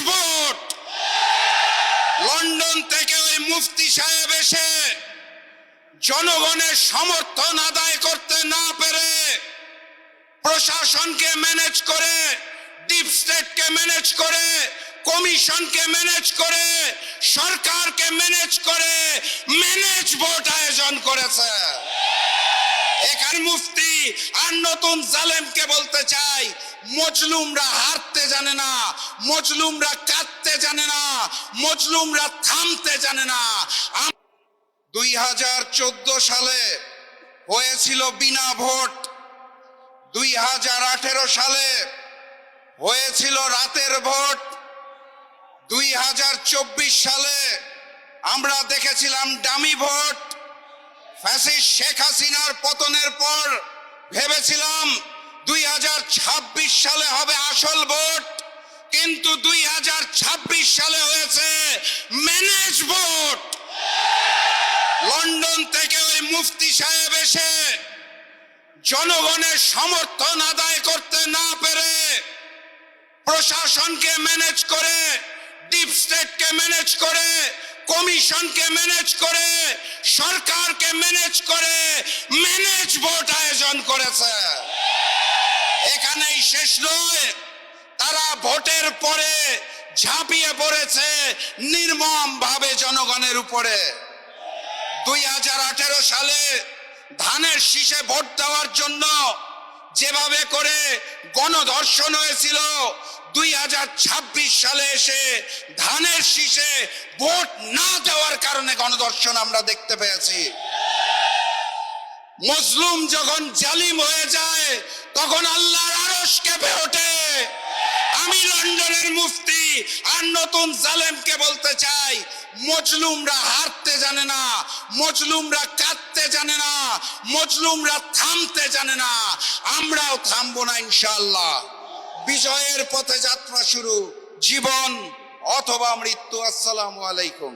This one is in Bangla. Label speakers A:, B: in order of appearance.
A: ভোট। লন্ডন থেকে ওই মুফতি সাহেব এসে জনগণের সমর্থন আদায় করতে না পেরে প্রশাসনকে ম্যানেজ করে, ডিপ স্টেটকে ম্যানেজ করে, কমিশনকে ম্যানেজ করে, সরকারকে ম্যানেজ করে ম্যানেজ ভোট আয়োজন করেছে। এখানে মুফতি আর নতুন জালেমকে বলতে চাই, মজলুমরা হারতে জানে না, মজলুমরা কাঁদতে জানে না, মজলুমরা থামতে জানে না। 2014 সালে হয়েছিল বিনা ভোট, 2018 সালে হয়েছিল রাতের ভোট, 2024 সালে আমরা দেখেছিলাম ডামি ভোট। ফ্যাসিস্ট শেখ হাসিনার পতনের পর ভেবেছিলাম 2026 সালে হবে আসল ভোট, কিন্তু 2026 সালে হয়েছে ম্যানেজ ভোট। লন্ডন থেকে ওই মুফতি সাহেব এসে জনগণের সমর্থন আদায় করতে না পেরে প্রশাসনকে ম্যানেজ করে, ডিপ স্টেটকে ম্যানেজ করে, কমিশনকে ম্যানেজ করে, সরকারকে ম্যানেজ করে ম্যানেজ ভোট আয়োজন করেছে। এখানেই শেষ নয়, তারা ভোটের পরে ঝাঁপিয়ে পড়েছে নির্মম ভাবে জনগণের উপরে। 2018 সালে ধানের শীষে ভোট দেওয়ার জন্য যেভাবে করে গণধর্ষণ হয়েছিল, 2026 সালে এসে ধানের শীষে ভোট না দেওয়ার কারণে গণধর্ষণ আমরা দেখতে পেয়েছি। মুসলিম যখন জালিম হয়ে যায় তখন আল্লাহর আরশ কেঁপে ওঠে। আমি লন্ডনের মুফতি আর নতুন জালেমকে বলতে চাই, মজলুমরা হারতে জানে না, মজলুমরা কাঁদতে জানে না, মজলুমরা থামতে জানে না। আমরাও থামবো না ইনশাআল্লাহ। বিজয়ের পথে যাত্রা শুরু, জীবন অথবা মৃত্যু। আসসালামু আলাইকুম।